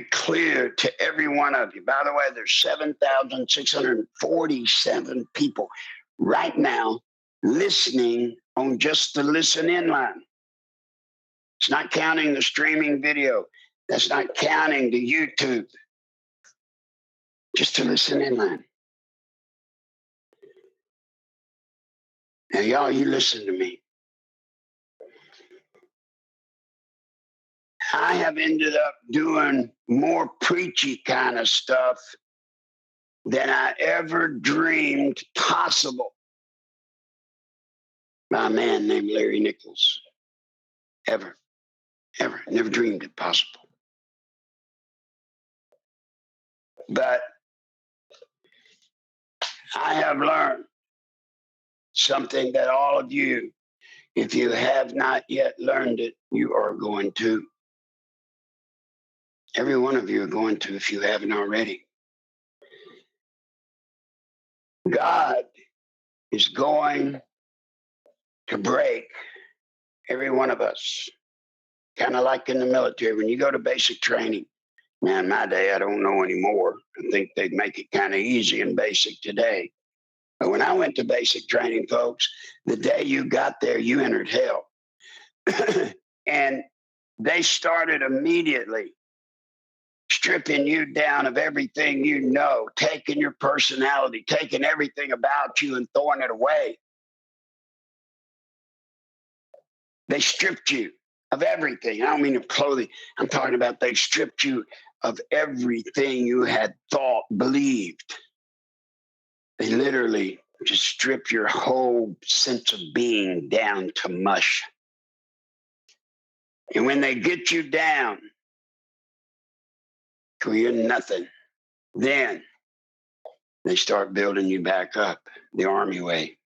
clear to every one of you. By the way, there's 7,647 people right now listening on just the listen in line. It's not counting the streaming video. That's not counting the YouTube. Just to listen in line. Now, y'all, you listen to me. I have ended up doing more preachy kind of stuff than I ever dreamed possible by a man named Larry Nichols. Ever. Never dreamed it possible. But I have learned something that all of you, if you have not yet learned it, you are going to. Every one of you are going to if you haven't already. God is going to break every one of us. Kind of like in the military, when you go to basic training. Now, in my day, I don't know anymore. I think they'd make it kind of easy in basic today. But when I went to basic training, folks, the day you got there, you entered hell. And they started immediately stripping you down of everything you know, taking your personality, taking everything about you and throwing it away. They stripped you of everything. I don't mean of clothing. I'm talking about they stripped you of everything you had thought, believed. They literally just strip your whole sense of being down to mush. And when they get you down to you're nothing, then they start building you back up the Army way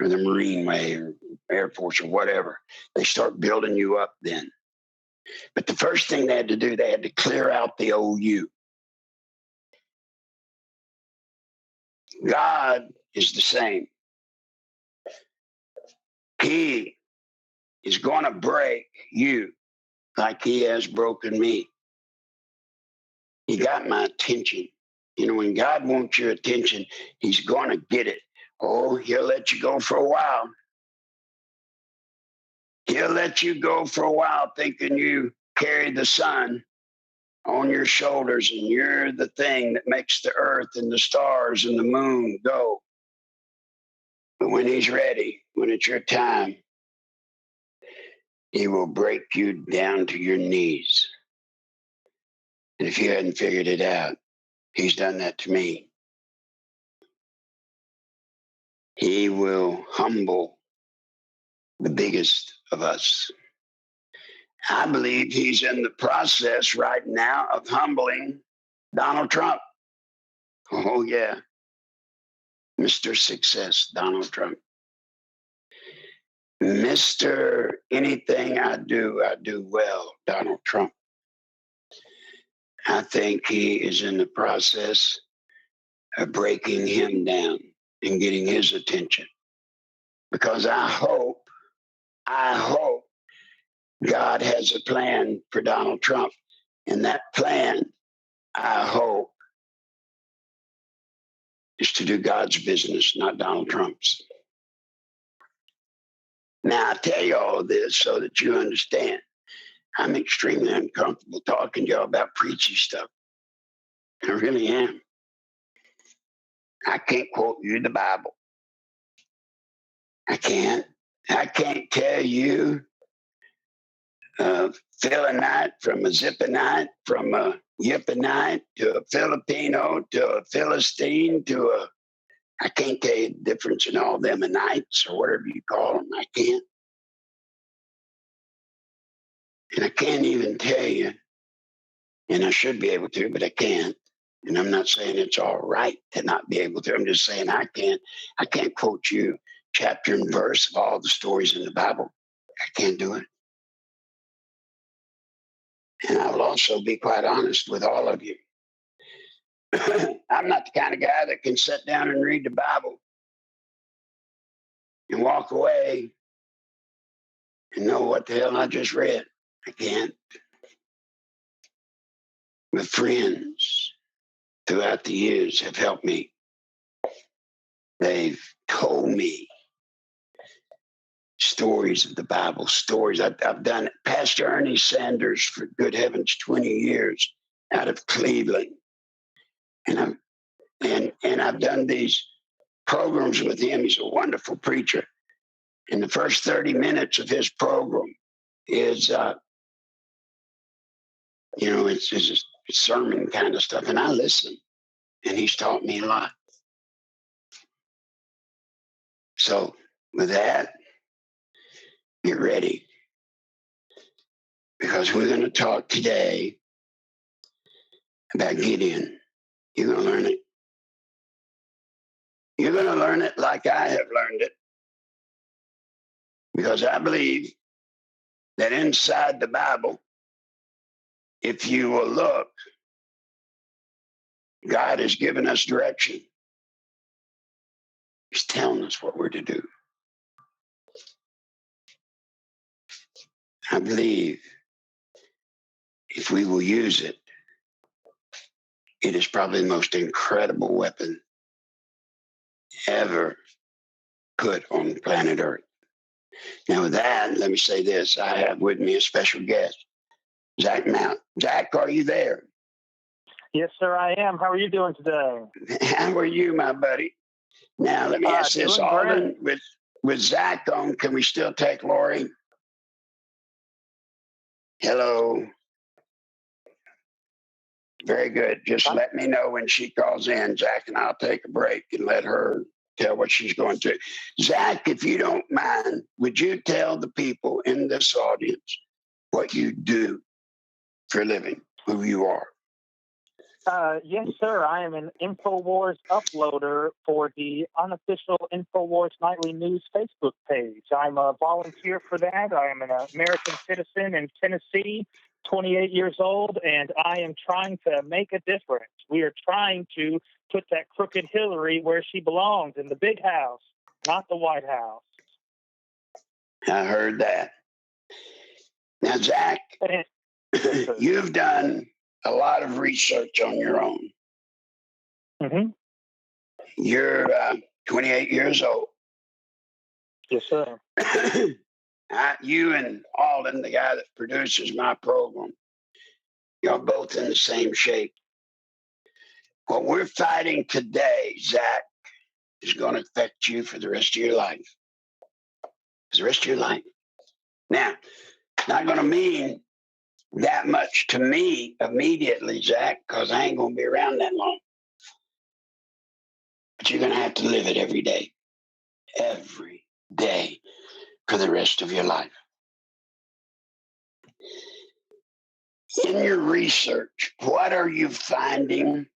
or the Marine way or Air Force or whatever. They start building you up then. But the first thing they had to do, they had to clear out the old you. God is the same. He is going to break you like he has broken me. He got my attention. You know, when God wants your attention, he's going to get it. Oh, he'll let you go for a while. He'll let you go for a while thinking you carry the sun on your shoulders and you're the thing that makes the earth and the stars and the moon go. But when he's ready, when it's your time, he will break you down to your knees. And if you hadn't figured it out, he's done that to me. He will humble the biggest of us. I believe he's in the process right now of humbling Donald Trump. Oh, yeah. Mr. Success, Donald Trump. Mr. Anything I do well, Donald Trump. I think he is in the process of breaking him down and getting his attention. Because I hope God has a plan for Donald Trump. And that plan, I hope, is to do God's business, not Donald Trump's. Now, I tell you all this so that you understand. I'm extremely uncomfortable talking to y'all about preachy stuff. I really am. I can't quote you the Bible. I can't tell you Philonite from a Zipponite, from a Yipponite to a Filipino to a Philistine to a. I can't tell you the difference in all them Anites or whatever you call them. I can't. And I can't even tell you, and I should be able to, but I can't. And I'm not saying it's all right to not be able to. I'm just saying I can't quote you chapter and verse of all the stories in the Bible. I can't do it. And I will also be quite honest with all of you. I'm not the kind of guy that can sit down and read the Bible and walk away and know what the hell I just read. I can't. with friends throughout the years have helped me. They've told me stories of the Bible, stories. I've done Pastor Ernie Sanders for good heavens 20 years out of Cleveland, and I've done these programs with him. He's a wonderful preacher, and the first 30 minutes of his program is it's just sermon kind of stuff, and I listen, and he's taught me a lot. So with that, get ready, because we're going to talk today about Gideon. You're going to learn it. You're going to learn it like I have learned it, because I believe that inside the Bible, if you will look, God has given us direction. He's telling us what we're to do. I believe if we will use it, it is probably the most incredible weapon ever put on planet Earth. Now, with that, let me say this. I have with me a special guest, Zach Mount. Zach, are you there? Yes, sir, I am. How are you doing today? How are you, my buddy? Now, let me ask this. Alden, with Zach on, can we still take Lori? Hello. Very good. Just let me know when she calls in, Zach, and I'll take a break and let her tell what she's going to. Zach, if you don't mind, would you tell the people in this audience what you do for a living, who you are? Yes, sir. I am an InfoWars uploader for the unofficial InfoWars Nightly News Facebook page. I'm a volunteer for that. I am an American citizen in Tennessee, 28 years old, and I am trying to make a difference. We are trying to put that crooked Hillary where she belongs, in the big house, not the White House. I heard that. Now, Zach, you've done a lot of research on your own. Mm-hmm. You're 28 years old. Yes, sir. You and Alden, the guy that produces my program, you're both in the same shape. What we're fighting today, Zach, is going to affect you for the rest of your life. For the rest of your life. Now, it's not going to mean that much to me immediately, Zach, because I ain't going to be around that long. But you're going to have to live it every day for the rest of your life. In your research, what are you finding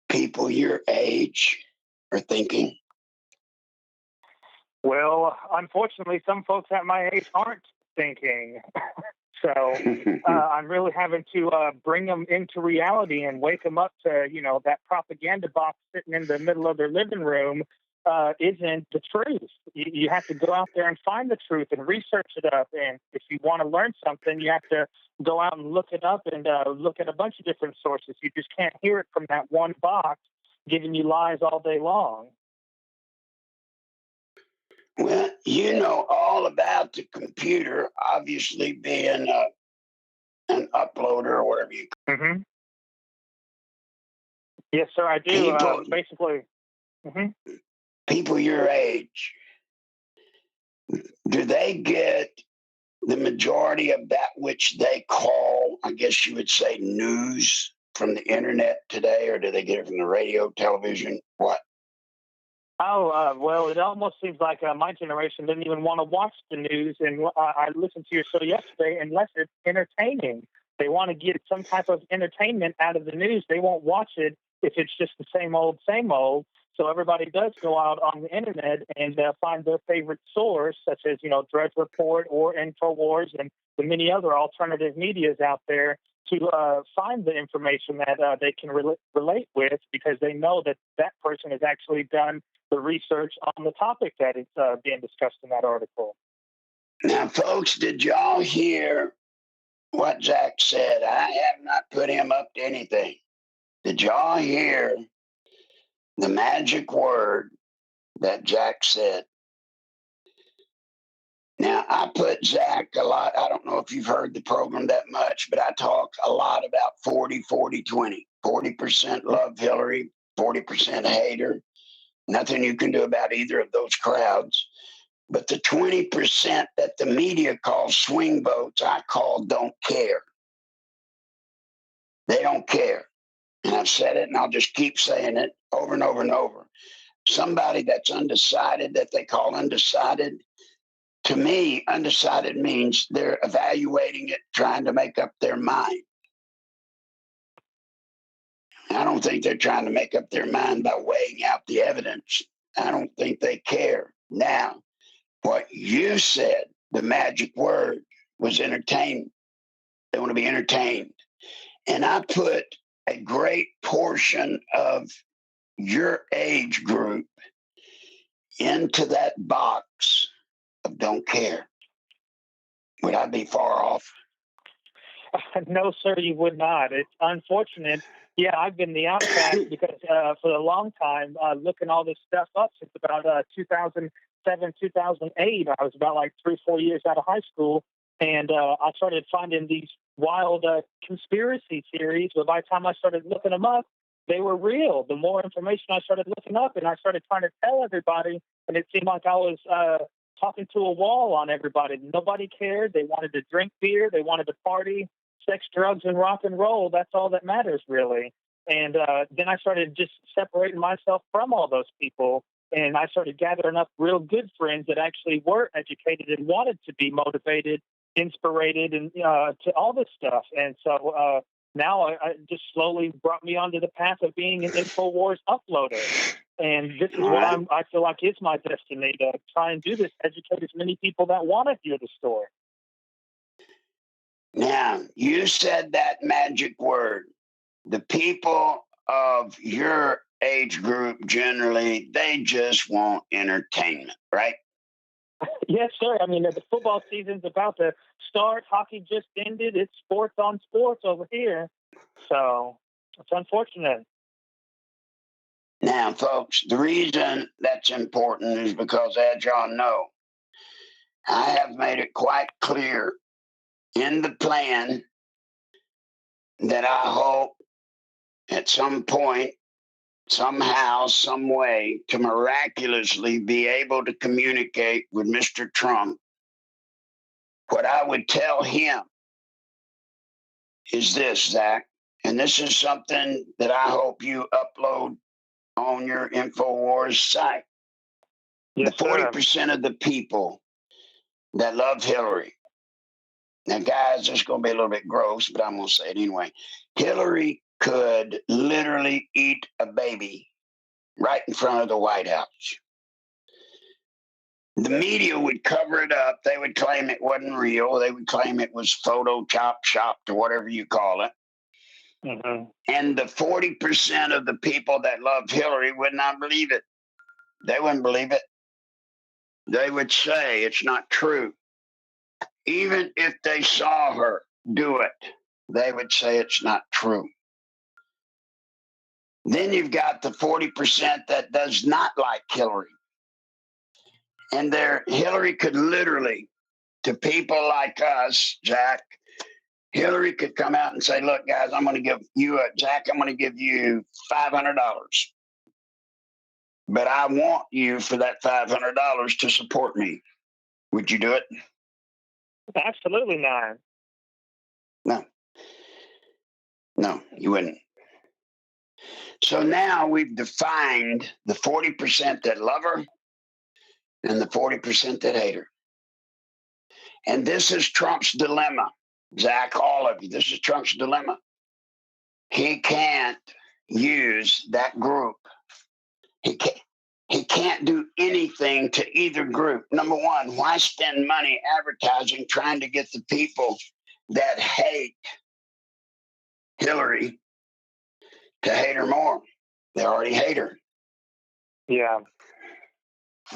people your age are thinking? Well, unfortunately, some folks at my age aren't thinking. So I'm really having to bring them into reality and wake them up to, that propaganda box sitting in the middle of their living room isn't the truth. You have to go out there and find the truth and research it up. And if you want to learn something, you have to go out and look it up and look at a bunch of different sources. You just can't hear it from that one box giving you lies all day long. Well, you know all about the computer, obviously being an uploader or whatever you call it. Mm-hmm. Yes, sir, I do. Basically. Mm-hmm. People your age, do they get the majority of that which they call, I guess you would say, news from the internet today, or do they get it from the radio, television, what? Oh, well, it almost seems like my generation didn't even want to watch the news. And I listened to your show yesterday, unless it's entertaining. They want to get some type of entertainment out of the news. They won't watch it if it's just the same old, same old. So everybody does go out on the internet and find their favorite source, such as, Drudge Report or InfoWars and the many other alternative medias out there, to find the information that they can relate with, because they know that that person has actually done the research on the topic that is being discussed in that article. Now, folks, did y'all hear what Zach said? I have not put him up to anything. Did y'all hear the magic word that Jack said? Now, I put Zach a lot. I don't know if you've heard the program that much, but I talk a lot about 40, 40, 20. 40% love Hillary, 40% hate her. Nothing you can do about either of those crowds. But the 20% that the media calls swing votes, I call don't care. They don't care. And I've said it, and I'll just keep saying it over and over and over. Somebody that's undecided, that they call undecided, to me, undecided means they're evaluating it, trying to make up their mind. I don't think they're trying to make up their mind by weighing out the evidence. I don't think they care. Now, what you said, the magic word, was entertainment. They want to be entertained. And I put a great portion of your age group into that box of don't care. Would I be far off? No, sir, you would not. It's unfortunate. Yeah, I've been the outcast because for a long time, looking all this stuff up since about 2007, 2008. I was about like 3-4 years out of high school, and I started finding these wild conspiracy theories. But by the time I started looking them up, they were real. The more information I started looking up, and I started trying to tell everybody, and it seemed like I was talking to a wall on everybody. Nobody cared. They wanted to drink beer. They wanted to party. Sex, drugs, and rock and roll. That's all that matters, really. And then I started just separating myself from all those people. And I started gathering up real good friends that actually were educated and wanted to be motivated, inspirated, and to all this stuff. And so now I just slowly brought me onto the path of being an InfoWars uploader. And this is what I feel like is my destiny, to try and do this, educate as many people that want to hear the story. Now, you said that magic word. The people of your age group generally, they just want entertainment, right? Yes, sir. I mean, the football season's about to start. Hockey just ended. It's sports on sports over here. So it's unfortunate. Now, folks, the reason that's important is because, as y'all know, I have made it quite clear in the plan that I hope at some point, somehow, some way, to miraculously be able to communicate with Mr. Trump. What I would tell him is this, Zach, and this is something that I hope you upload on your InfoWars site. Yes, the 40% of the people that love Hillary. Now, guys, it's going to be a little bit gross, but I'm going to say it anyway. Hillary could literally eat a baby right in front of the White House. The media would cover it up. They would claim it wasn't real. They would claim it was photoshopped or whatever you call it. Mm-hmm. And the 40% of the people that love Hillary would not believe it. They wouldn't believe it. They would say it's not true. Even if they saw her do it, they would say it's not true. Then you've got the 40% that does not like Hillary. And Hillary could literally, to people like us, Jack, Hillary could come out and say, look, guys, I'm going to give you Jack, I'm going to give you $500. But I want you for that $500 to support me. Would you do it? Absolutely not. No, you wouldn't. So now we've defined the 40% that love her and the 40% that hate her. And this is Trump's dilemma. Zach, all of you, this is Trump's dilemma. He can't use that group. He can't do anything to either group. Number one, why spend money advertising trying to get the people that hate Hillary to hate her more? They already hate her. Yeah.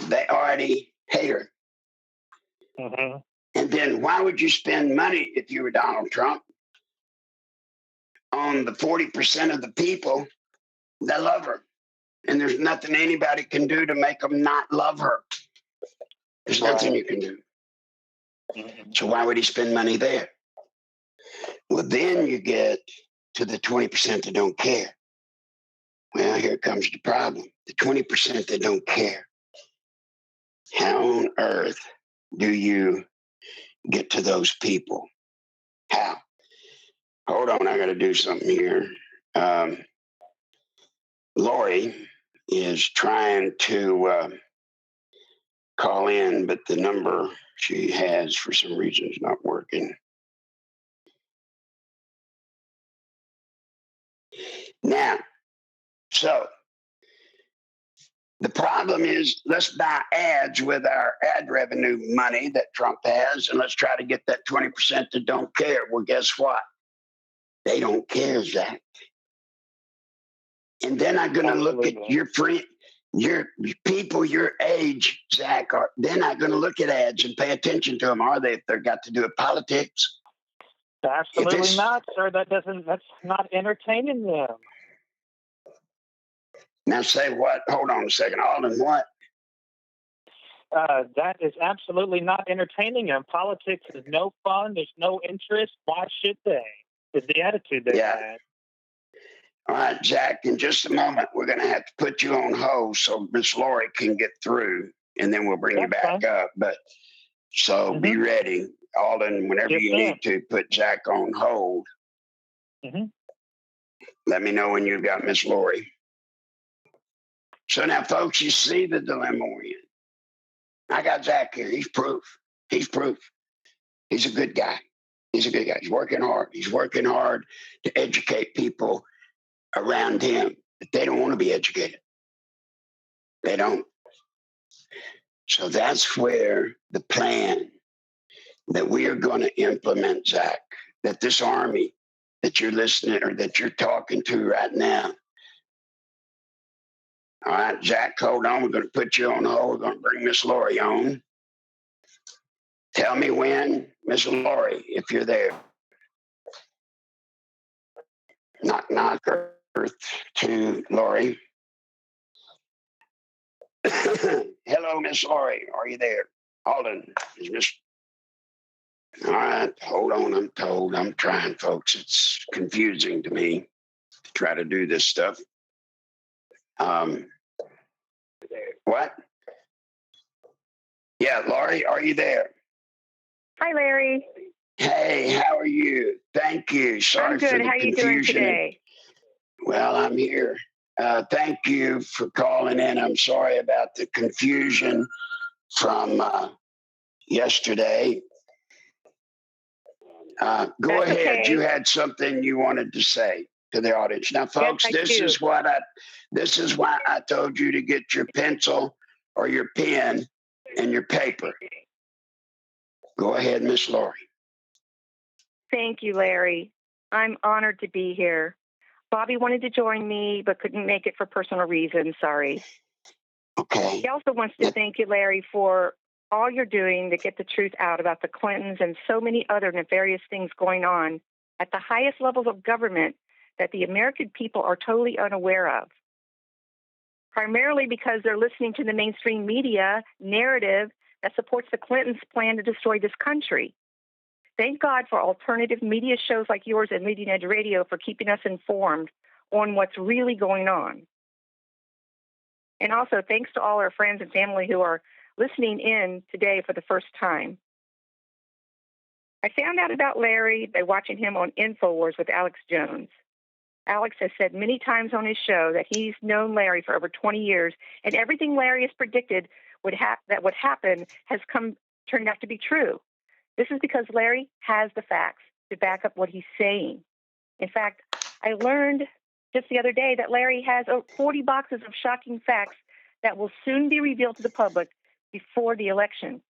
They already hate her. Mm-hmm. And then why would you spend money if you were Donald Trump on the 40% of the people that love her. And there's nothing anybody can do to make them not love her. There's nothing you can do. So why would he spend money there? Well, then you get to the 20% that don't care. Well, here comes the problem. The 20% that don't care. How on earth do you get to those people? How? Hold on, I got to do something here. Lori is trying to call in, but the number she has for some reason is not working. Now, so the problem is, let's buy ads with our ad revenue money that Trump has, and let's try to get that 20% that don't care. Well, guess what? They don't care, Zach. And then I'm going to look at your friend, your people your age, Zach, they're not going to look at ads and pay attention to them, are they, if they've got to do with politics? Absolutely not, sir. That's not entertaining them. Now say what? Hold on a second. Alden, what? That is absolutely not entertaining them. Politics is no fun. There's no interest. Why should they? Is the attitude they had. All right, Zach, in just a moment, we're going to have to put you on hold so Miss Lori can get through, and then we'll bring you back up. But so be ready, Alden, whenever you need to put Zach on hold. Let me know when you've got Miss Lori. So now, folks, you see the dilemma we're in. I got Zach here. He's proof. He's proof. He's a good guy. He's a good guy. He's working hard. He's working hard to educate people around him, but they don't want to be educated. They don't. So that's where the plan that we are going to implement, Zach, that this army that you're listening or that you're talking to right now. All right, Zach, hold on. We're going to put you on hold. We're going to bring Miss Lori on. Tell me when, Miss Lori, if you're there. Knock, knock, Earth to Lori. Hello, Miss Lori. Are you there? Alden is Miss. All right, hold on. I'm trying, folks. It's confusing to me to try to do this stuff. What? Yeah, Lori, are you there? Hi, Larry. Hey, how are you? Thank you. Sorry I'm good. for the How are you confusion. doing today? Well, I'm here. Thank you for calling in. I'm sorry about the confusion from yesterday. Go ahead. Okay. You had something you wanted to say to the audience. Now, folks, yes, this is why I told you to get your pencil or your pen and your paper. Go ahead, Miss Lori. Thank you, Larry. I'm honored to be here. Bobby wanted to join me, but couldn't make it for personal reasons. Sorry. Okay. He also wants to thank you, Larry, for all you're doing to get the truth out about the Clintons and so many other nefarious things going on at the highest levels of government that the American people are totally unaware of. Primarily because they're listening to the mainstream media narrative that supports the Clintons' plan to destroy this country. Thank God for alternative media shows like yours and Leading Edge Radio for keeping us informed on what's really going on. And also, thanks to all our friends and family who are listening in today for the first time. I found out about Larry by watching him on InfoWars with Alex Jones. Alex has said many times on his show that he's known Larry for over 20 years, and everything Larry has predicted would happen has turned out to be true. This is because Larry has the facts to back up what he's saying. In fact, I learned just the other day that Larry has 40 boxes of shocking facts that will soon be revealed to the public before the election.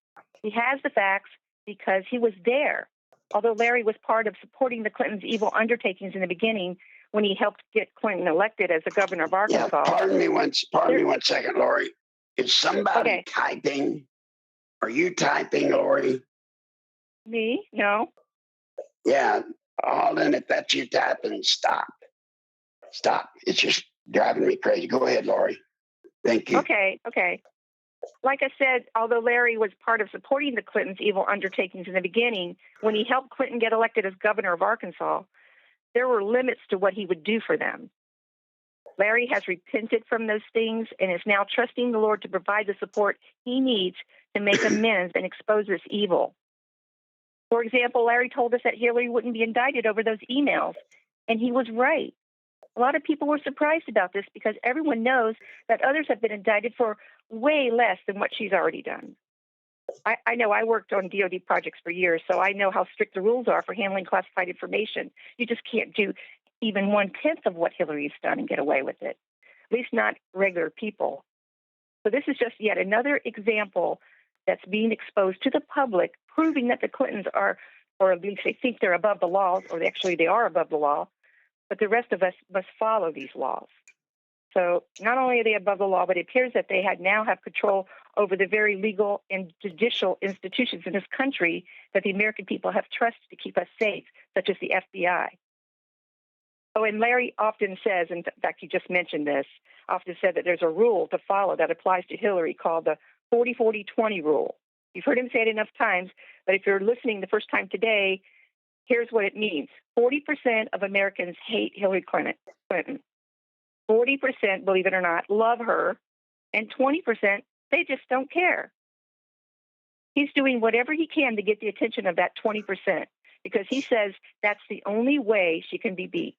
He has the facts because he was there. Although Larry was part of supporting the Clintons' evil undertakings in the beginning when he helped get Clinton elected as the governor of Arkansas. Yeah, pardon me one second, Lori. Is somebody typing? Are you typing, Lori? Me? No. Yeah, Alden, if that's you tapping, stop. Stop. It's just driving me crazy. Go ahead, Lori. Thank you. Okay. Like I said, although Larry was part of supporting the Clintons' evil undertakings in the beginning, when he helped Clinton get elected as governor of Arkansas, there were limits to what he would do for them. Larry has repented from those things and is now trusting the Lord to provide the support he needs to make amends and expose this evil. For example, Larry told us that Hillary wouldn't be indicted over those emails, and he was right. A lot of people were surprised about this because everyone knows that others have been indicted for way less than what she's already done. I know I worked on DOD projects for years, so I know how strict the rules are for handling classified information. You just can't do even 1/10 of what Hillary's done and get away with it, at least not regular people. So this is just yet another example that's being exposed to the public, proving that the Clintons are, or at least they think they're above the law, or they are above the law, but the rest of us must follow these laws. So not only are they above the law, but it appears that they now have control over the very legal and judicial institutions in this country that the American people have trusted to keep us safe, such as the FBI. Oh, and Larry often says, in fact, you just mentioned this, often said that there's a rule to follow that applies to Hillary called the 40-40-20 rule. You've heard him say it enough times, but if you're listening the first time today, here's what it means. 40% of Americans hate Hillary Clinton. 40%, believe it or not, love her, and 20%, they just don't care. He's doing whatever he can to get the attention of that 20% because he says that's the only way she can be beat.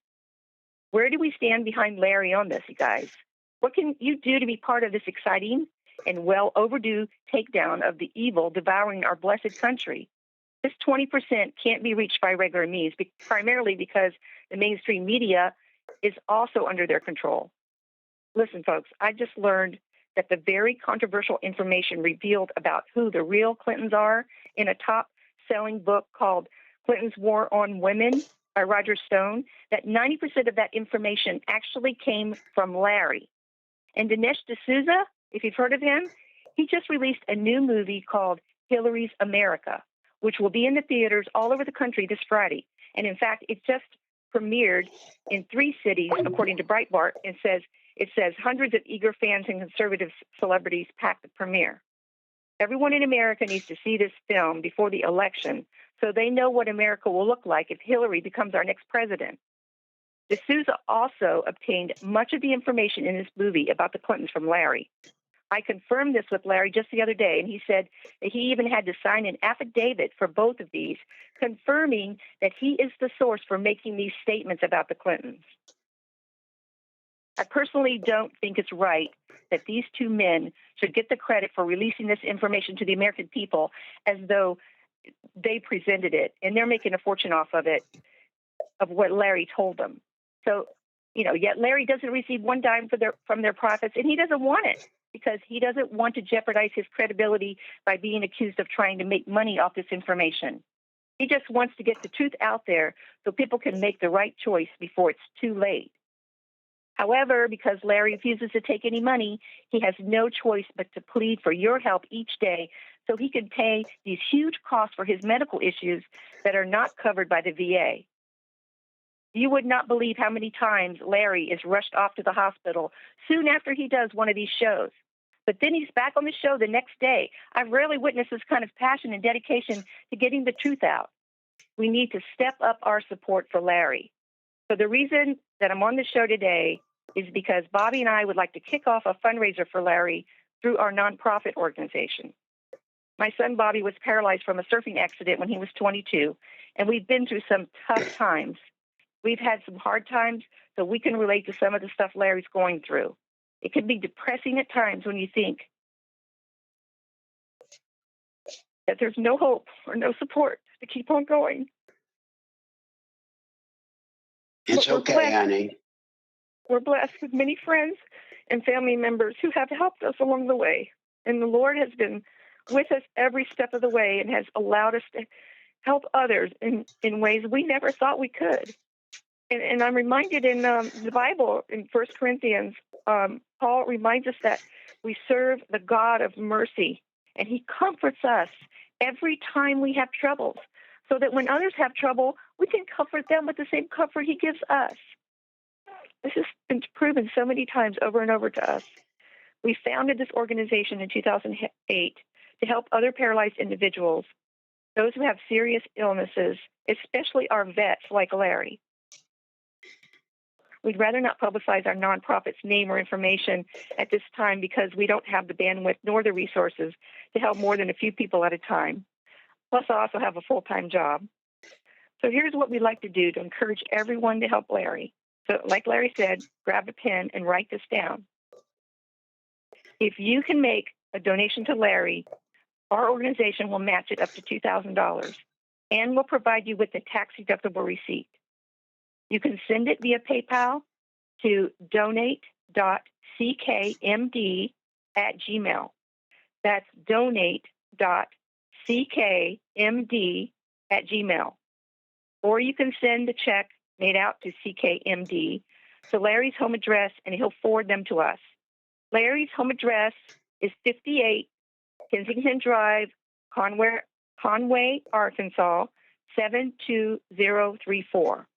Where do we stand behind Larry on this, you guys? What can you do to be part of this exciting and well overdue takedown of the evil devouring our blessed country? This 20% can't be reached by regular means, primarily because the mainstream media is also under their control. Listen, folks, I just learned that the very controversial information revealed about who the real Clintons are in a top-selling book called Clinton's War on Women by Roger Stone, that 90% of that information actually came from Larry. And Dinesh D'Souza, if you've heard of him, he just released a new movie called Hillary's America, which will be in the theaters all over the country this Friday. And in fact, it just premiered in 3 cities, according to Breitbart. It says hundreds of eager fans and conservative celebrities packed the premiere. Everyone in America needs to see this film before the election so they know what America will look like if Hillary becomes our next president. D'Souza also obtained much of the information in this movie about the Clintons from Larry. I confirmed this with Larry just the other day, and he said that he even had to sign an affidavit for both of these, confirming that he is the source for making these statements about the Clintons. I personally don't think it's right that these 2 men should get the credit for releasing this information to the American people as though they presented it, and they're making a fortune off of it, of what Larry told them. So, yet Larry doesn't receive 1 dime from their profits, and he doesn't want it because he doesn't want to jeopardize his credibility by being accused of trying to make money off this information. He just wants to get the truth out there so people can make the right choice before it's too late. However, because Larry refuses to take any money, he has no choice but to plead for your help each day so he can pay these huge costs for his medical issues that are not covered by the VA. You would not believe how many times Larry is rushed off to the hospital soon after he does one of these shows. But then he's back on the show the next day. I've rarely witnessed this kind of passion and dedication to getting the truth out. We need to step up our support for Larry. So the reason that I'm on the show today is because Bobby and I would like to kick off a fundraiser for Larry through our nonprofit organization. My son Bobby was paralyzed from a surfing accident when he was 22, and we've been through some tough times. We've had some hard times, so we can relate to some of the stuff Larry's going through. It can be depressing at times when you think that there's no hope or no support to keep on going. It's okay, honey. We're blessed with many friends and family members who have helped us along the way. And the Lord has been with us every step of the way and has allowed us to help others in ways we never thought we could. And I'm reminded in the Bible, in 1 Corinthians, Paul reminds us that we serve the God of mercy, and he comforts us every time we have troubles, so that when others have trouble, we can comfort them with the same comfort he gives us. This has been proven so many times over and over to us. We founded this organization in 2008 to help other paralyzed individuals, those who have serious illnesses, especially our vets like Larry. We'd rather not publicize our nonprofit's name or information at this time because we don't have the bandwidth nor the resources to help more than a few people at a time. Plus, I also have a full-time job. So here's what we'd like to do to encourage everyone to help Larry. So like Larry said, grab a pen and write this down. If you can make a donation to Larry, our organization will match it up to $2,000 and will provide you with a tax-deductible receipt. You can send it via PayPal to donate.ckmd@gmail. That's donate.ckmd@gmail. Or you can send a check made out to CKMD to Larry's home address, and he'll forward them to us. Larry's home address is 58 Kensington Drive, Conway, Arkansas, 72034.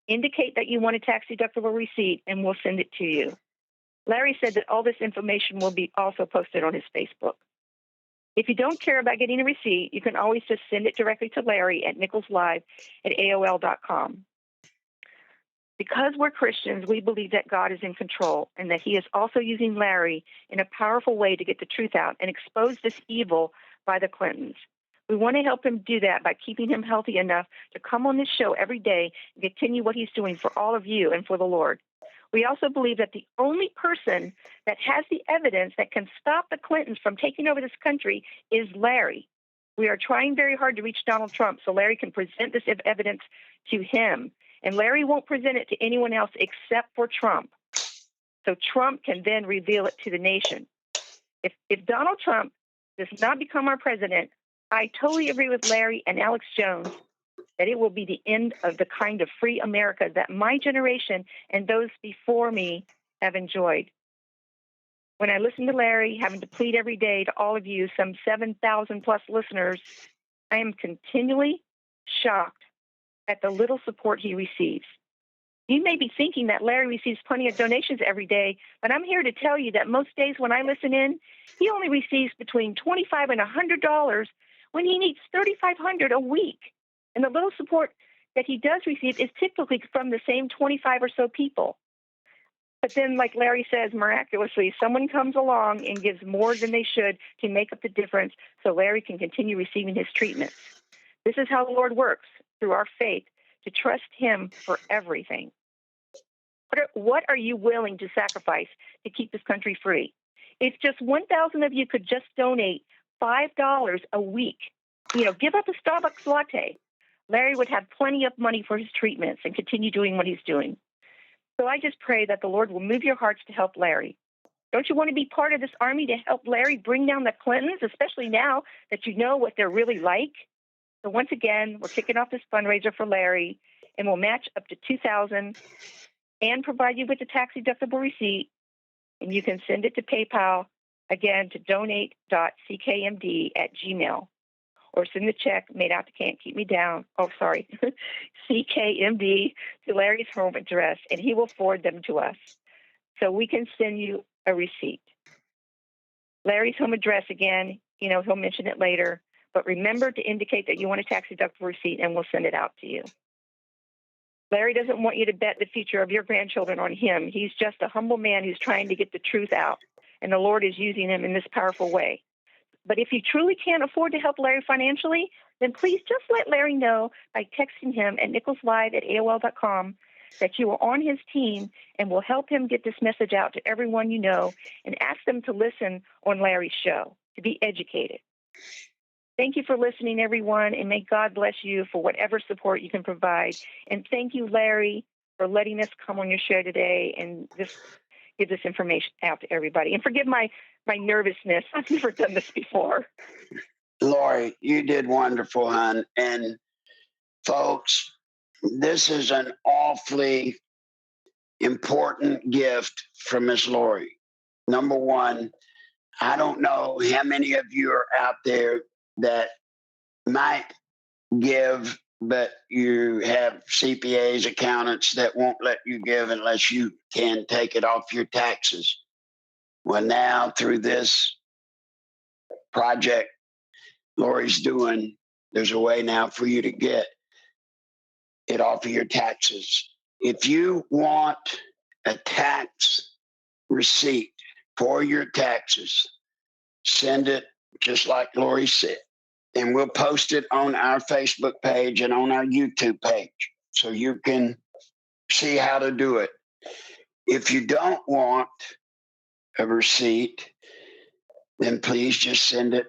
Indicate that you want a tax-deductible receipt, and we'll send it to you. Larry said that all this information will be also posted on his Facebook. If you don't care about getting a receipt, you can always just send it directly to Larry at nicholslive@aol.com. Because we're Christians, we believe that God is in control and that he is also using Larry in a powerful way to get the truth out and expose this evil by the Clintons. We want to help him do that by keeping him healthy enough to come on this show every day and continue what he's doing for all of you and for the Lord. We also believe that the only person that has the evidence that can stop the Clintons from taking over this country is Larry. We are trying very hard to reach Donald Trump so Larry can present this evidence to him. And Larry won't present it to anyone else except for Trump. So Trump can then reveal it to the nation. If Donald Trump does not become our president, I totally agree with Larry and Alex Jones that it will be the end of the kind of free America that my generation and those before me have enjoyed. When I listen to Larry having to plead every day to all of you, some 7,000 plus listeners, I am continually shocked at the little support he receives. You may be thinking that Larry receives plenty of donations every day, but I'm here to tell you that most days when I listen in, he only receives between $25 and $100 when he needs $3,500 a week. And the little support that he does receive is typically from the same 25 or so people. But then, like Larry says, miraculously, someone comes along and gives more than they should to make up the difference so Larry can continue receiving his treatments. This is how the Lord works, through our faith, to trust him for everything. What are you willing to sacrifice to keep this country free? If just 1,000 of you could just donate $5 a week, give up a Starbucks latte, Larry would have plenty of money for his treatments and continue doing what he's doing. So I just pray that the Lord will move your hearts to help Larry. Don't you want to be part of this army to help Larry bring down the Clintons, especially now that you know what they're really like? So once again, we're kicking off this fundraiser for Larry, and we'll match up to $2,000 and provide you with a tax-deductible receipt, and you can send it to PayPal, again, to donate.ckmd@gmail, or send the check made out to Can't Keep Me Down. CKMD to Larry's home address, and he will forward them to us so we can send you a receipt. Larry's home address, again, he'll mention it later, but remember to indicate that you want a tax-deductible receipt, and we'll send it out to you. Larry doesn't want you to bet the future of your grandchildren on him. He's just a humble man who's trying to get the truth out, and the Lord is using him in this powerful way. But if you truly can't afford to help Larry financially, then please just let Larry know by texting him at nicholslive@aol.com that you are on his team and will help him get this message out to everyone you know, and ask them to listen on Larry's show, to be educated. Thank you for listening, everyone, and may God bless you for whatever support you can provide. And thank you, Larry, for letting us come on your show today and just give this information out to everybody. And forgive my nervousness. I've never done this before. Lori, you did wonderful, hon. And folks, this is an awfully important gift from Miss Lori. Number one, I don't know how many of you are out there that might give but you have CPAs, accountants that won't let you give unless you can take it off your taxes. Well, now through this project Lori's doing, there's a way now for you to get it off of your taxes. If you want a tax receipt for your taxes, send it just like Lori said, and we'll post it on our Facebook page and on our YouTube page so you can see how to do it. If you don't want a receipt, then please just send it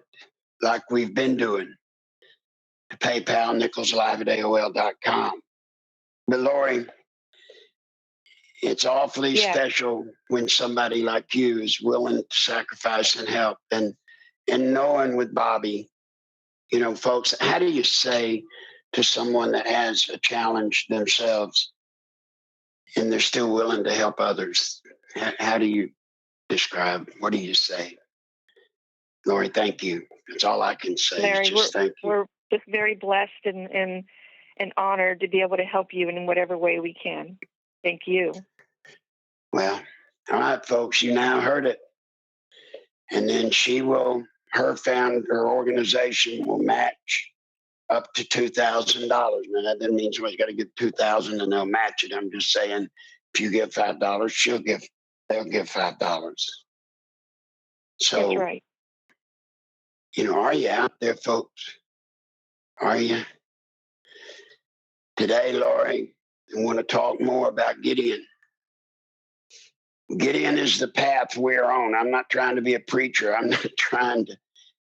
like we've been doing to PayPal, NicholsLive@AOL.com. But Lori, it's awfully special when somebody like you is willing to sacrifice and help. And knowing with Bobby, you know, folks, how do you say to someone that has a challenge themselves and they're still willing to help others? How do you describe? What do you say? Lori, thank you. That's all I can say. Larry, Thank you. We're just very blessed and honored to be able to help you in whatever way we can. Thank you. Well, all right, folks, you now heard it. And then her organization will match up to $2,000. Now, that doesn't mean somebody's got to give $2,000 and they'll match it. I'm just saying, if you give $5, they'll give $5. So, that's right. You know, are you out there, folks? Are you? Today, Lori, I want to talk more about Gideon. Gideon is the path we're on. I'm not trying to be a preacher. I'm not trying to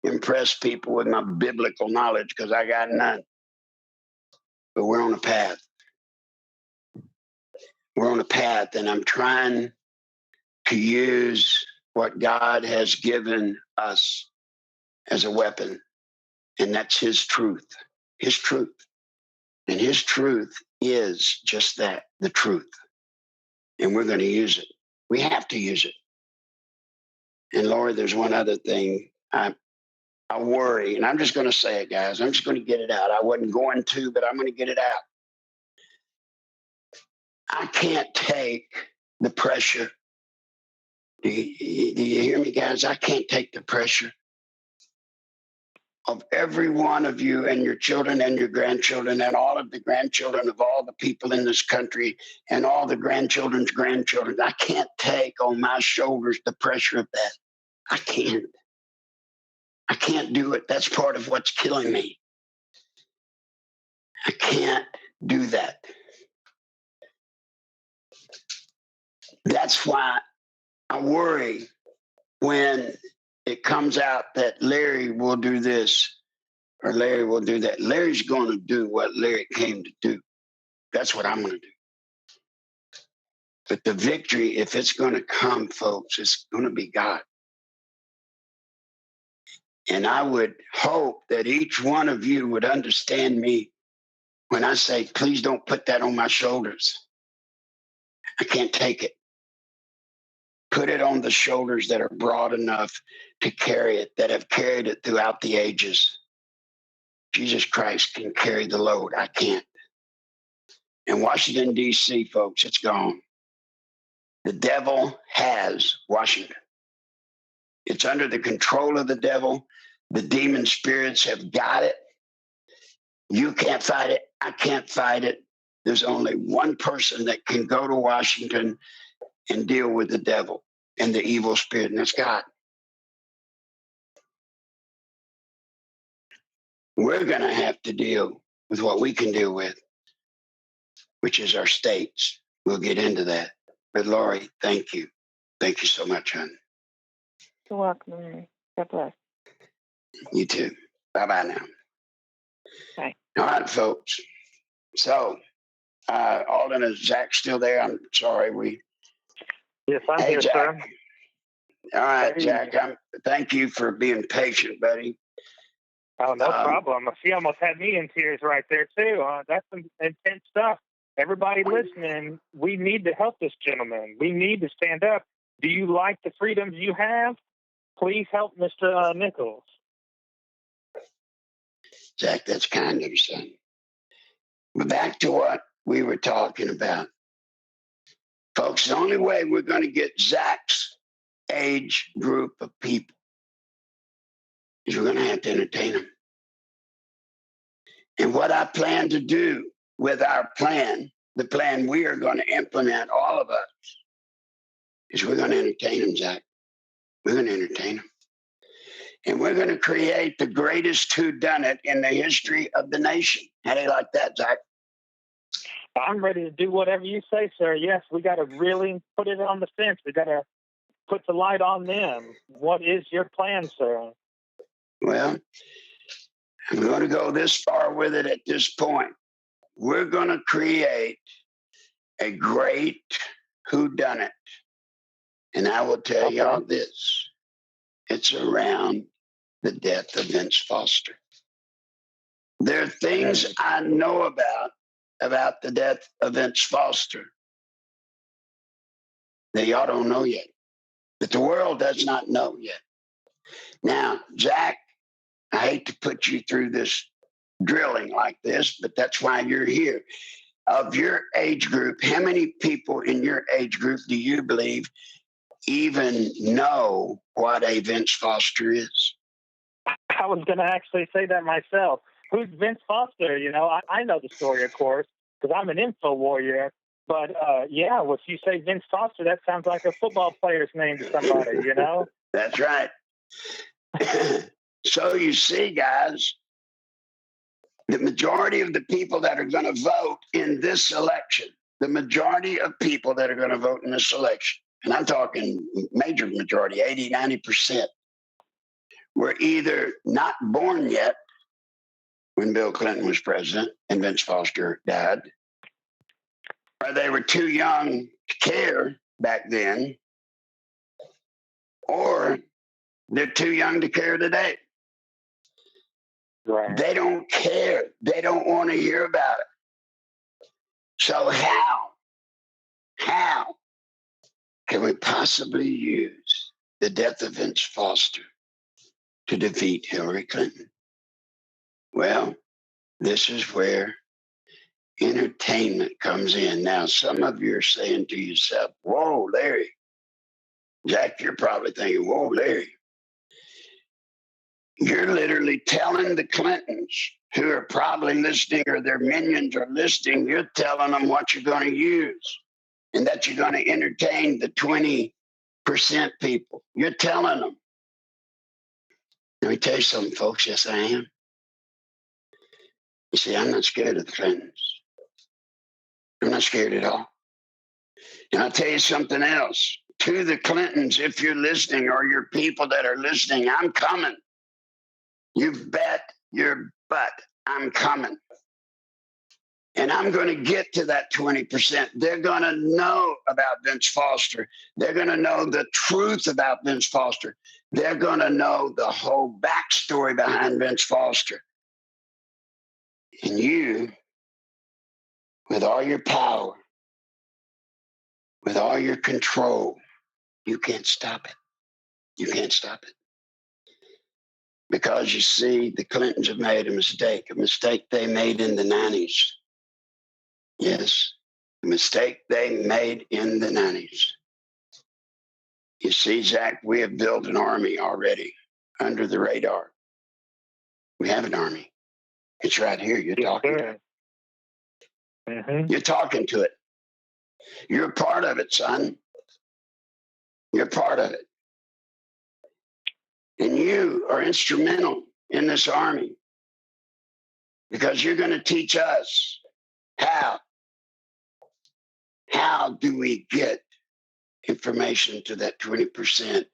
impress people with my biblical knowledge because I got none. But we're on a path. We're on a path, and I'm trying to use what God has given us as a weapon, and that's His truth. His truth. And His truth is just that, the truth. And we're going to use it. We have to use it. And Lori, there's one other thing. I worry, and I'm just going to say it, guys. I'm just going to get it out. I wasn't going to, but I'm going to get it out. I can't take the pressure. Do you hear me, guys? I can't take the pressure of every one of you and your children and your grandchildren and all of the grandchildren of all the people in this country and all the grandchildren's grandchildren. I can't take on my shoulders the pressure of that. I can't. I can't do it. That's part of what's killing me. I can't do that. That's why I worry when it comes out that Larry will do this or Larry will do that. Larry's going to do what Larry came to do. That's what I'm going to do. But the victory, if it's going to come, folks, it's going to be God. And I would hope that each one of you would understand me when I say, please don't put that on my shoulders. I can't take it. Put it on the shoulders that are broad enough to carry it, that have carried it throughout the ages. Jesus Christ can carry the load. I can't. In Washington, D.C., folks, it's gone. The devil has Washington. It's under the control of the devil. The demon spirits have got it. You can't fight it. I can't fight it. There's only one person that can go to Washington and deal with the devil and the evil spirit, and that's God. We're going to have to deal with what we can deal with, which is our states. We'll get into that. But Lori, thank you. Thank you so much, hon. You're welcome, Larry. God bless. You too. Bye-bye now. Bye. All right, folks. So, Alden, is Zach still there? I'm sorry. Yes, I'm here, Jack. sir. All right, Jack. Thank you for being patient, buddy. Oh, no problem. She almost had me in tears right there, too. That's some intense stuff. Everybody listening, we need to help this gentleman. We need to stand up. Do you like the freedoms you have? Please help Mr. Nichols. Zach, that's kind of you, son. But back to what we were talking about. Folks, the only way we're going to get Zach's age group of people is we're going to have to entertain them. And what I plan to do with our plan, the plan we are going to implement, all of us, is we're going to entertain them, Zach. We're going to entertain them. And we're going to create the greatest whodunit in the history of the nation. How do you like that, Zach? I'm ready to do whatever you say, sir. Yes, we got to really put it on the fence. We got to put the light on them. What is your plan, sir? Well, I'm going to go this far with it at this point. We're going to create a great whodunit. And I will tell y'all this. It's around the death of Vince Foster. There are things I know about the death of Vince Foster that y'all don't know yet, that the world does not know yet. Now, Zach, I hate to put you through this drilling like this, but that's why you're here. Of your age group, how many people in your age group do you believe even know what a Vince Foster is? I was going to actually say that myself. Who's Vince Foster? You know, I know the story, of course, because I'm an info warrior. But yeah, if you say Vince Foster, that sounds like a football player's name to somebody, you know? That's right. So you see, guys, the majority of the people that are going to vote in this election, the majority of people that are going to vote in this election, and I'm talking major majority, 80, 90%, were either not born yet when Bill Clinton was president and Vince Foster died, or they were too young to care back then, or they're too young to care today. Right. They don't care. They don't want to hear about it. So how can we possibly use the death of Vince Foster to defeat Hillary Clinton? Well, this is where entertainment comes in. Now, some of you are saying to yourself, whoa, Larry. Jack, you're probably thinking, whoa, Larry. You're literally telling the Clintons who are probably listening or their minions are listening, you're telling them what you're going to use and that you're going to entertain the 20% people. You're telling them. Let me tell you something, folks. Yes, I am. You see, I'm not scared of the Clintons. I'm not scared at all. And I'll tell you something else. To the Clintons, if you're listening, or your people that are listening, I'm coming. You bet your butt I'm coming. And I'm going to get to that 20%. They're going to know about Vince Foster. They're going to know the truth about Vince Foster. They're going to know the whole backstory behind Vince Foster. And you, with all your power, with all your control, you can't stop it. You can't stop it. Because you see, the Clintons have made a mistake they made in the 90s. Yes, a mistake they made in the 90s. You see, Zach, we have built an army already under the radar. We have an army. It's right here. You're talking to it. Mm-hmm. You're talking to it. You're a part of it, son. You're a part of it. And you are instrumental in this army because you're going to teach us how. How do we get information to that 20%,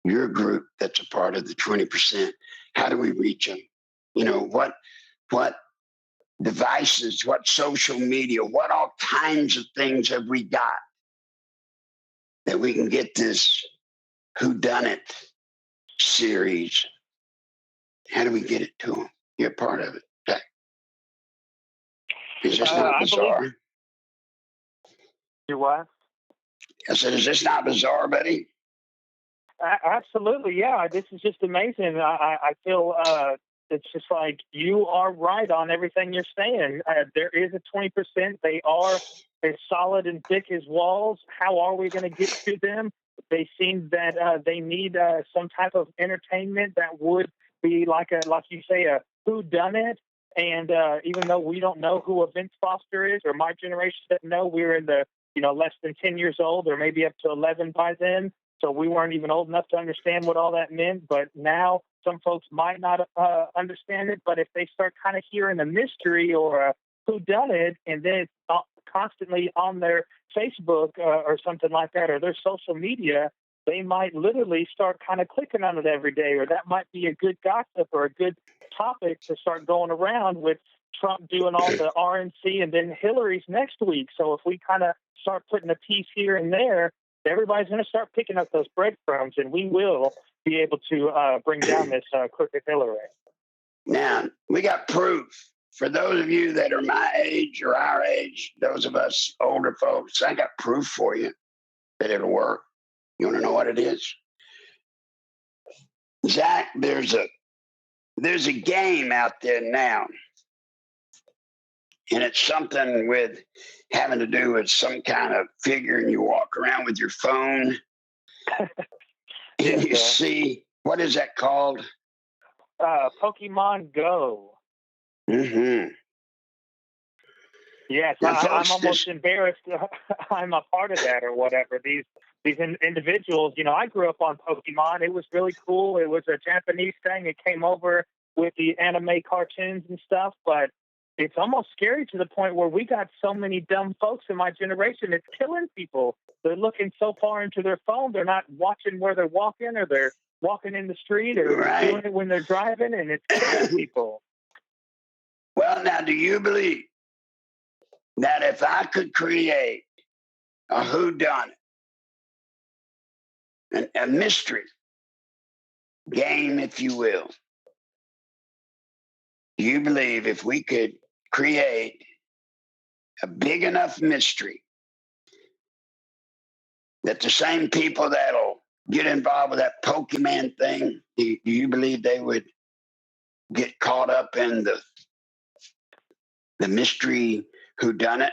your group that's a part of the 20%? How do we reach them? You know, what devices, what social media, what all kinds of things have we got that we can get this whodunit series? How do we get it to them? You're part of it. Okay. Is this not bizarre? You what? I said, is this not bizarre, buddy? Absolutely, yeah. This is just amazing. I feel it's just like you are right on everything you're saying. There is a 20%. They are as solid and thick as walls. How are we going to get to them? They seem that they need some type of entertainment that would be like you say, a whodunit. And even though we don't know who a Vince Foster is, or my generation doesn't know, we're in the less than 10 years old, or maybe up to 11 by then. So we weren't even old enough to understand what all that meant. But now some folks might not understand it. But if they start kind of hearing a mystery or a whodunit, and then it's constantly on their Facebook or something like that, or their social media, they might literally start kind of clicking on it every day, or that might be a good gossip or a good topic to start going around with Trump doing all the RNC and then Hillary's next week. So if we kind of start putting a piece here and there, everybody's going to start picking up those breadcrumbs, and we will be able to bring down this crooked Hillary. Now, we got proof. For those of you that are my age or our age, those of us older folks, I got proof for you that it'll work. You want to know what it is? Zach, there's a game out there now, and it's something with having to do with some kind of figure, and you walk around with your phone and you see, what is that called? Pokemon Go. Mm-hmm. Yes, I'm almost embarrassed. I'm a part of that or whatever. These individuals, I grew up on Pokemon. It was really cool. It was a Japanese thing. It came over with the anime cartoons and stuff, but it's almost scary to the point where we got so many dumb folks in my generation. It's killing people. They're looking so far into their phone. They're not watching where they're walking, or they're walking in the street, or doing it when they're driving, and it's killing people. Well, now, do you believe that if I could create a whodunit, a mystery game, if you will, do you believe if we could create a big enough mystery that the same people that'll get involved with that Pokemon thing, do you believe they would get caught up in the mystery whodunit?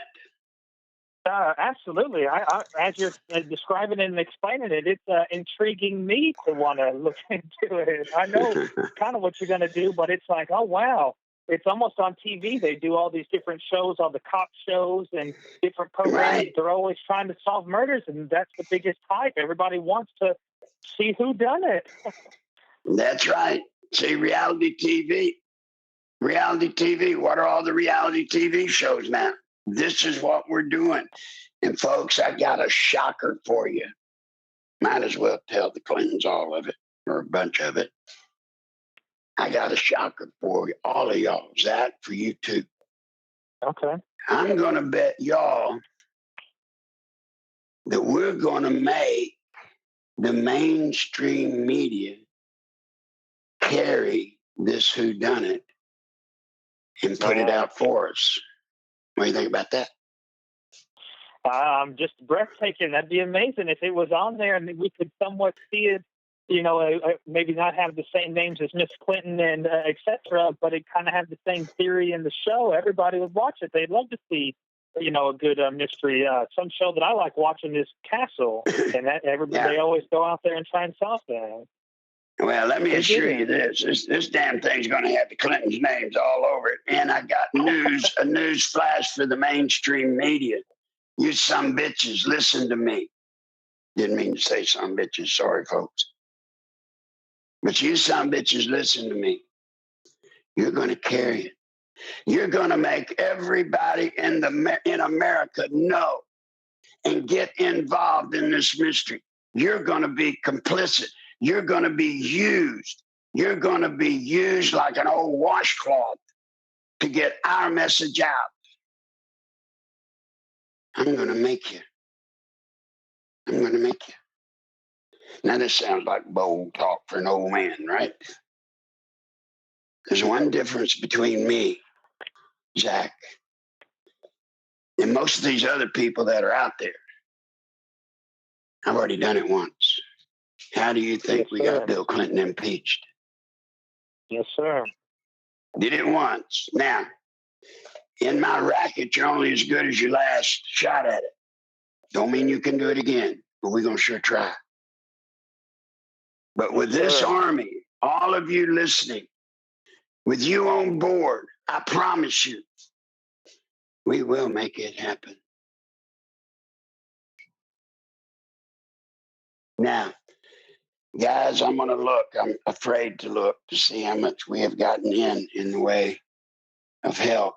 Absolutely. I as you're describing it and explaining it, it's intriguing me to want to look into it. I know kind of what you're going to do, but it's like, oh, wow. It's almost on TV. They do all these different shows, all the cop shows and different programs. Right. They're always trying to solve murders, and that's the biggest hype. Everybody wants to see who done it. That's right. See, reality TV. Reality TV. What are all the reality TV shows now? This is what we're doing. And folks, I got a shocker for you. Might as well tell the Clintons all of it, or a bunch of it. I got a shocker for you, all of y'all. Zach, for you too. Okay. I'm going to bet y'all that we're going to make the mainstream media carry this whodunit and put it out for us. What do you think about that? Just breathtaking. That'd be amazing if it was on there and we could somewhat see it. Maybe not have the same names as Miss Clinton and et cetera, but it kind of have the same theory in the show. Everybody would watch it. They'd love to see, a good mystery. Some show that I like watching is Castle, and that they always go out there and try and solve that. Well, let me assure you this damn thing's going to have the Clintons' names all over it. And I got a news flash for the mainstream media. You some bitches, listen to me. Didn't mean to say some bitches. Sorry, folks. But you some bitches, listen to me. You're going to carry it. You're going to make everybody in America know and get involved in this mystery. You're going to be complicit. You're going to be used. You're going to be used like an old washcloth to get our message out. I'm going to make you. I'm going to make you. Now, this sounds like bold talk for an old man, right? There's one difference between me, Zach, and most of these other people that are out there. I've already done it once. How do you think we got Bill Clinton impeached? Yes, sir. Did it once. Now, in my racket, you're only as good as your last shot at it. Don't mean you can do it again, but we're going to sure try. But with this army, all of you listening, with you on board, I promise you, we will make it happen. Now, guys, I'm going to look. I'm afraid to look to see how much we have gotten in the way of help.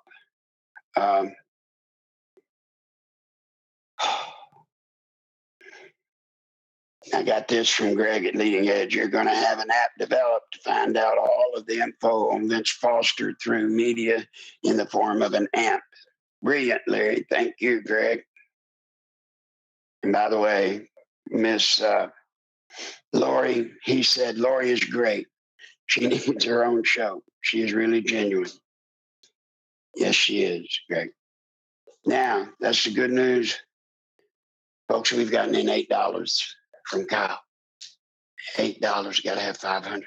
I got this from Greg at Leading Edge. You're going to have an app developed to find out all of the info on Vince Foster through media in the form of an amp. Brilliant, Larry. Thank you, Greg. And by the way, Miss Lori, he said, Lori is great. She needs her own show. She is really genuine. Yes, she is, Greg. Now, that's the good news. Folks, we've gotten in $8 from Kyle. $8, got to have 500.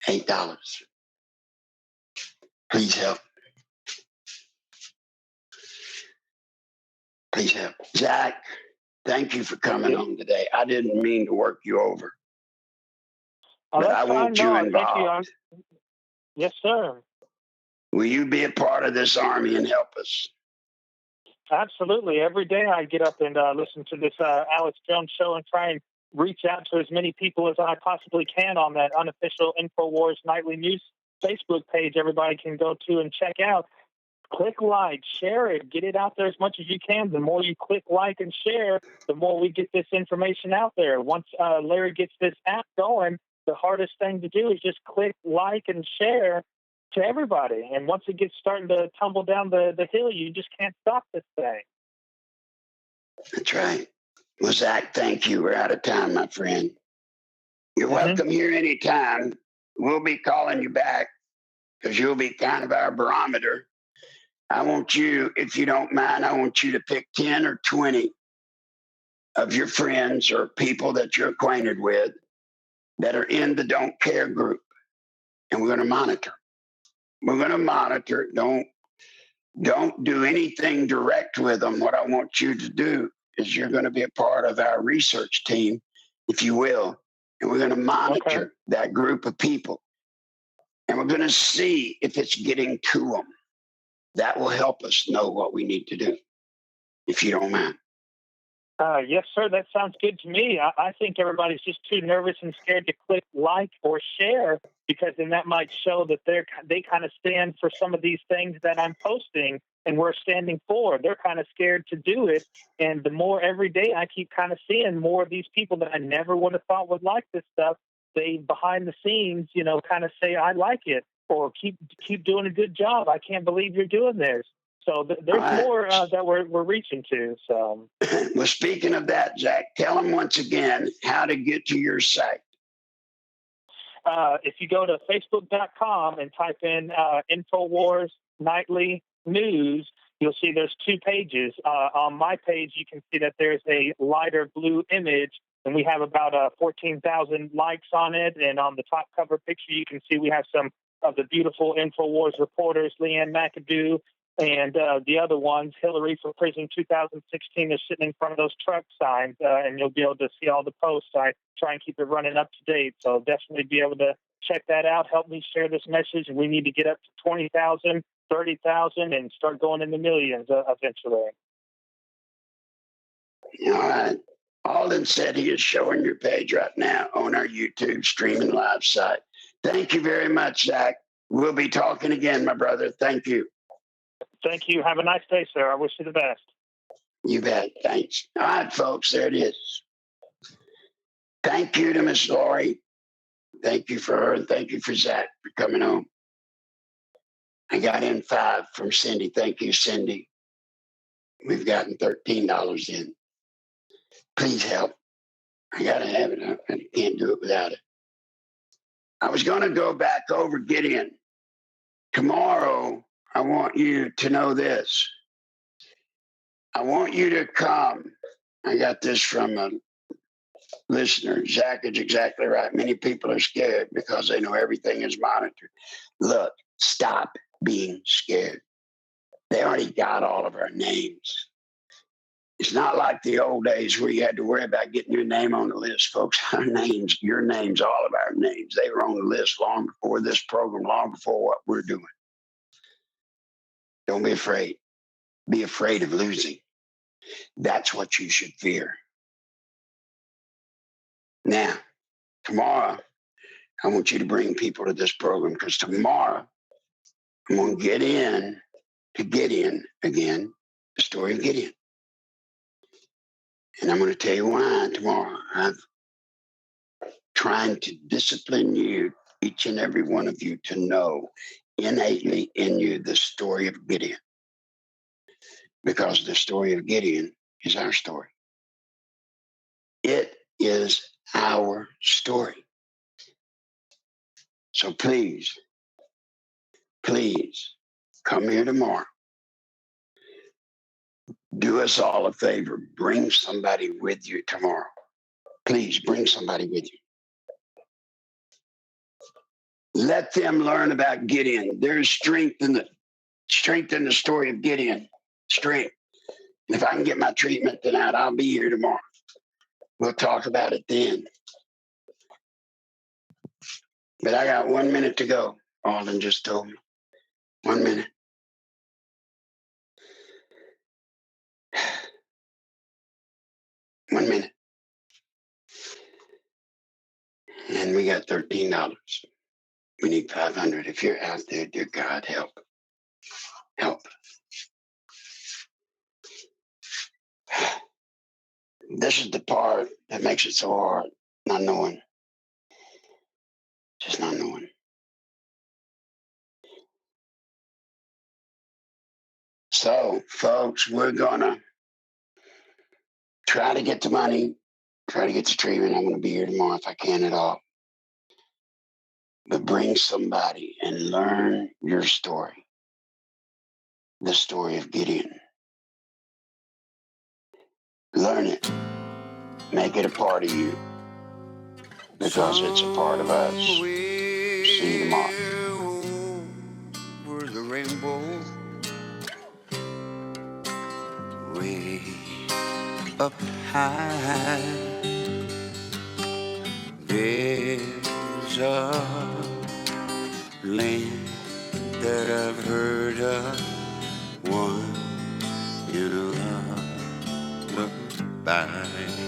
$8. Please help. Please help. Zach, thank you for coming on today. I didn't mean to work you over. But I want you involved. Yes, sir. Will you be a part of this army and help us? Absolutely. Every day I get up and listen to this Alex Jones show and try and reach out to as many people as I possibly can on that unofficial InfoWars Nightly News Facebook page. Everybody can go to and check out. Click like, share it, get it out there as much as you can. The more you click like and share, the more we get this information out there. Once Larry gets this app going, the hardest thing to do is just click like and share to everybody. And once it gets starting to tumble down the hill, you just can't stop this thing. That's right. Well, Zach, thank you. We're out of time, my friend. You're welcome here anytime. We'll be calling you back because you'll be kind of our barometer. I want you, if you don't mind, I want you to pick 10 or 20 of your friends or people that you're acquainted with that are in the Don't Care group. And we're going to monitor. We're going to monitor. Don't do anything direct with them. What I want you to do is you're going to be a part of our research team, if you will. And we're going to monitor that group of people. And we're going to see if it's getting to them. That will help us know what we need to do, if you don't mind. Yes, sir. That sounds good to me. I think everybody's just too nervous and scared to click like or share, because then that might show that they kind of stand for some of these things that I'm posting and we're standing for. They're kind of scared to do it. And the more every day I keep kind of seeing more of these people that I never would have thought would like this stuff, they behind the scenes, kind of say, I like it, or keep doing a good job. I can't believe you're doing this. So there's more that we're reaching to. So, well, speaking of that, Zach, tell them once again how to get to your site. If you go to Facebook.com and type in InfoWars Nightly News, you'll see there's two pages. On my page, you can see that there's a lighter blue image, and we have about 14,000 likes on it. And on the top cover picture, you can see we have some of the beautiful InfoWars reporters, Leanne McAdoo, and the other ones, Hillary for Prison 2016, is sitting in front of those truck signs, and you'll be able to see all the posts. I try and keep it running up to date, so definitely be able to check that out. Help me share this message. We need to get up to 20,000, 30,000, and start going in the millions eventually. All right. Alden said he is showing your page right now on our YouTube streaming live site. Thank you very much, Zach. We'll be talking again, my brother. Thank you. Thank you. Have a nice day, sir. I wish you the best. You bet. Thanks. All right, folks, there it is. Thank you to Miss Lori. Thank you for her, and thank you for Zach for coming home. I got in 5 from Cindy. Thank you, Cindy. We've gotten $13 in. Please help. I got to have it. I can't do it without it. I was going to go back over Gideon. Tomorrow, I want you to know this. I want you to come. I got this from listener, Zach is exactly right. Many people are scared because they know everything is monitored. Look, stop being scared. They already got all of our names. It's not like the old days where you had to worry about getting your name on the list, folks. Our names, your names, all of our names, they were on the list long before this program, long before what we're doing. Don't be afraid. Be afraid of losing. That's what you should fear. Now, tomorrow, I want you to bring people to this program because tomorrow I'm going to get in to Gideon again, the story of Gideon. And I'm going to tell you why tomorrow. I'm trying to discipline you, each and every one of you, to know innately in you the story of Gideon. Because the story of Gideon is our story. It is our story. So please, please come here tomorrow. Do us all a favor. Bring somebody with you tomorrow. Please bring somebody with you. Let them learn about Gideon. There's strength in the story of Gideon. Strength. And if I can get my treatment tonight, I'll be here tomorrow. We'll talk about it then. But I got 1 minute to go. Alden just told me. 1 minute. One minute. And we got $13. We need 500. If you're out there, dear God, help. Help. This is the part that makes it so hard. Not knowing. Just not knowing. So, folks, we're going to try to get the money, try to get the treatment. I'm going to be here tomorrow if I can at all. But bring somebody and learn your story. The story of Gideon. Learn it. Make it a part of you. Because it's a part of us. See you tomorrow. Over the rainbow, way up high, there's a land that I've heard of, one in a lullaby.